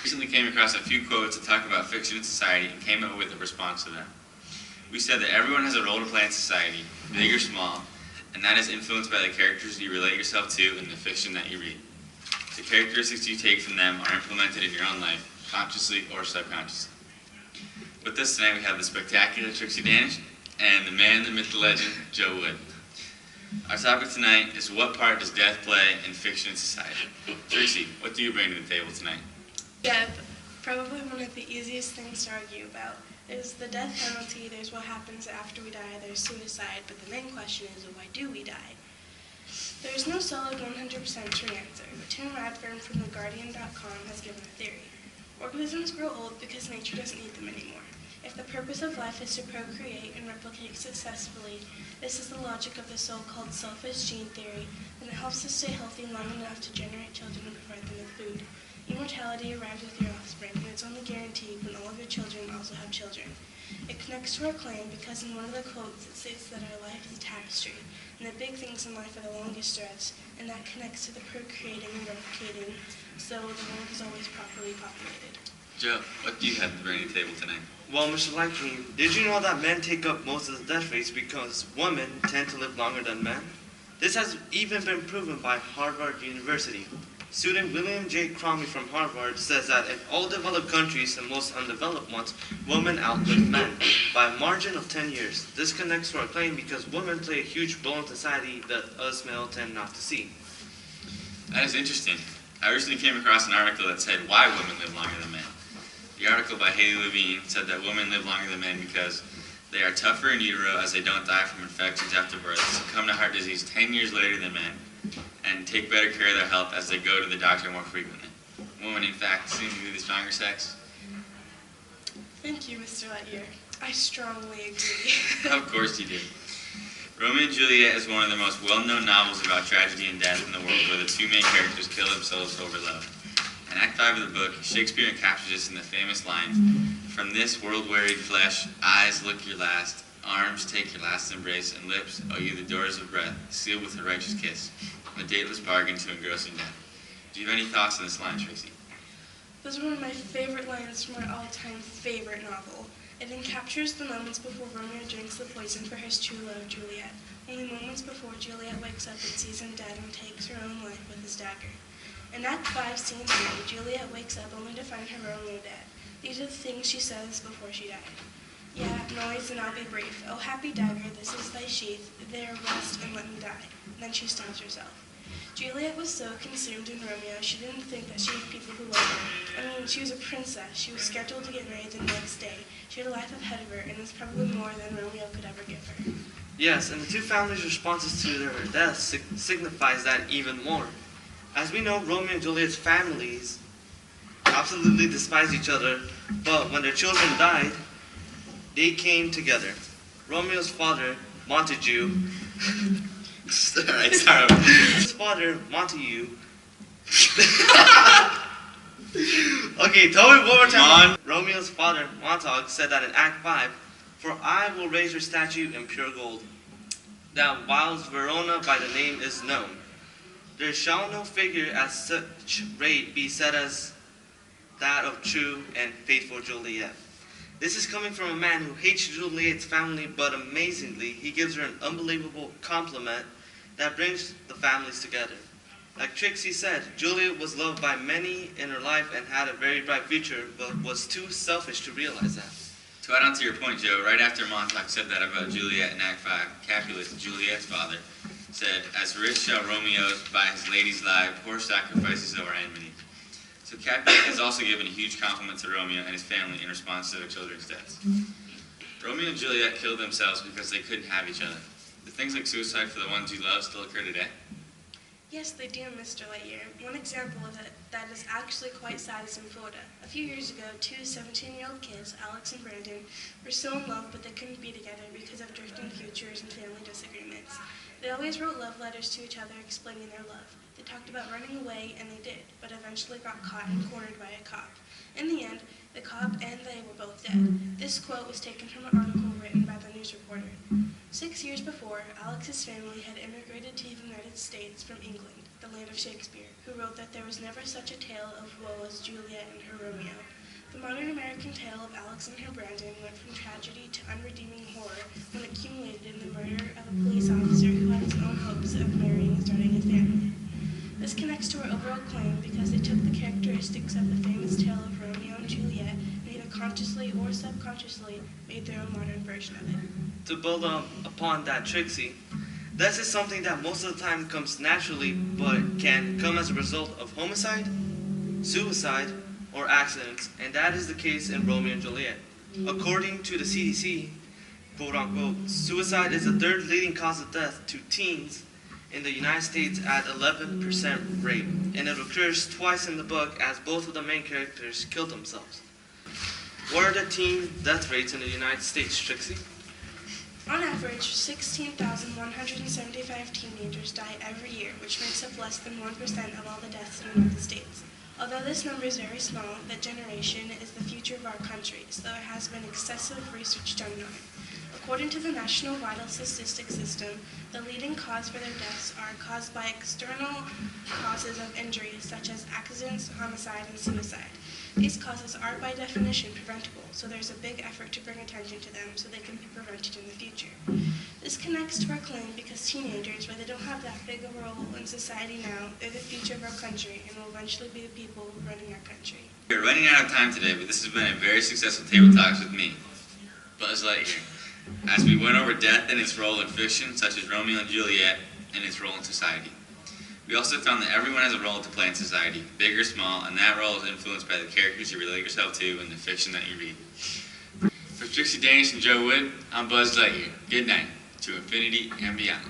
Recently came across a few quotes that talk about fiction and society and came up with a response to them. We said that everyone has a role to play in society, big or small, and that is influenced by the characters you relate yourself to in the fiction that you read. The characteristics you take from them are implemented in your own life, consciously or subconsciously. With us tonight we have the spectacular Trixie Danish and the man, the myth, the legend, Joe Wood. Our topic tonight is what part does death play in fiction and society? Trixie, what do you bring to the table tonight? Death, probably one of the easiest things to argue about, is the death penalty. There's what happens after we die, there's suicide, but the main question is why do we die? There's no solid 100% true answer, but Tim Radford from TheGuardian.com has given a theory. Organisms grow old because nature doesn't need them anymore. If the purpose of life is to procreate and replicate successfully, this is the logic of the so-called selfish gene theory, and it helps us stay healthy long enough to generate children and provide them with food. Immortality arrives with your offspring, and it's only guaranteed when all of your children also have children. It connects to our claim because in one of the quotes it states that our life is a tapestry, and the big things in life are the longest threads, and that connects to the procreating and replicating, so the world is always properly populated. Joe, what do you have to bring to the table tonight? Well, Mr. Lightning, did you know that men take up most of the death rates because women tend to live longer than men? This has even been proven by Harvard University. Student William J. Cromie from Harvard says that in all developed countries and most undeveloped ones, women outlive men by a margin of 10 years. This connects to our claim because women play a huge role in society that us males tend not to see. That is interesting. I recently came across an article that said why women live longer than men. The article by Haley Levine said that women live longer than men because they are tougher in utero as they don't die from infections after birth, succumb to heart disease 10 years later than men, and take better care of their health as they go to the doctor more frequently. Women, in fact, seem to be the stronger sex. Thank you, Mr. Lightyear. I strongly agree. Of course you do. Romeo and Juliet is one of the most well-known novels about tragedy and death in the world, where the two main characters kill themselves over love. In Act 5 of the book, Shakespeare captures this in the famous line, "From this world-wearied flesh, eyes look your last, arms take your last embrace, and lips owe you the doors of breath, sealed with a righteous kiss, a dateless bargain to engrossing death." Do you have any thoughts on this line, Tracy? This is one of my favorite lines from my all-time favorite novel. It encaptures the moments before Romeo drinks the poison for his true love, Juliet. Only moments before Juliet wakes up and sees him dead and takes her own life with his dagger. In Act 5, Scene 3, Juliet wakes up only to find her Romeo dead. These are the things she says before she died. "Yeah, noise, and I'll be brief. Oh, happy dagger, this is thy sheath. There, rest, and let me die." Then she stabs herself. Juliet was so consumed in Romeo, she didn't think that she had people who loved her. I mean, she was a princess. She was scheduled to get married the next day. She had a life ahead of her, and it was probably more than Romeo could ever give her. Yes, and the two families' responses to their deaths signifies that even more. As we know, Romeo and Juliet's families absolutely despised each other, but when their children died, they came together. Romeo's father, Montague, Sorry. his father, Montague. Okay, tell me one more time. Romeo's father, Montague, said that in Act 5, "For I will raise her statue in pure gold, that whilst Verona by the name is known, there shall no figure at such rate be set as that of true and faithful Juliet." This is coming from a man who hates Juliet's family, but amazingly, he gives her an unbelievable compliment that brings the families together. Like Trixie said, Juliet was loved by many in her life and had a very bright future, but was too selfish to realize that. To add on to your point, Joe, right after Montauk said that about Juliet in Act 5, Capulet, Juliet's father, said, "As rich shall Romeo by his lady's lie, poor sacrifices over enmity." So Capulet has also given a huge compliment to Romeo and his family in response to their children's deaths. Romeo and Juliet killed themselves because they couldn't have each other. Do things like suicide for the ones you love still occur today? Yes, they do, Mr. Lightyear. One example of it that is actually quite sad is in Florida. A few years ago, two 17-year-old kids, Alex and Brandon, were so in love, but they couldn't be together because of drifting futures and family disagreements. They always wrote love letters to each other explaining their love. They talked about running away, and they did, but eventually got caught and cornered by a cop. In the end, the cop and they were both dead. This quote was taken from an article written by the news reporter. 6 years before, Alex's family had immigrated to the United States from England. the land of Shakespeare, who wrote that there was never such a tale of woe as Juliet and her Romeo. The modern American tale of Alex and her Brandon went from tragedy to unredeeming horror when it accumulated in the murder of a police officer who had his own hopes of marrying and starting a family. This connects to our overall claim because they took the characteristics of the famous tale of Romeo and Juliet and either consciously or subconsciously made their own modern version of it. To build upon that, Trixie, this is something that most of the time comes naturally but can come as a result of homicide, suicide, or accidents, and that is the case in Romeo and Juliet. According to the CDC, quote unquote, suicide is the third leading cause of death to teens in the United States at 11% rate, and it occurs twice in the book as both of the main characters killed themselves. What are the teen death rates in the United States, Trixie? On average, 16,175 teenagers die every year, which makes up less than 1% of all the deaths in the United States. Although this number is very small, that generation is the future of our country, so there has been excessive research done on it. According to the National Vital Statistics System, the leading cause for their deaths are caused by external causes of injury, such as accidents, homicide, and suicide. These causes are by definition preventable, so there's a big effort to bring attention to them so they can be prevented in the future. This connects to our claim because teenagers, where they don't have that big of a role in society now, they're the future of our country and will eventually be the people running our country. We're running out of time today, but this has been a very successful Table Talks with me, Buzz Lightyear, as we went over death and its role in fiction, such as Romeo and Juliet, and its role in society. We also found that everyone has a role to play in society, big or small, and that role is influenced by the characters you relate yourself to and the fiction that you read. For Trixie Danish and Joe Wood, I'm Buzz Lightyear. Good night, to infinity and beyond.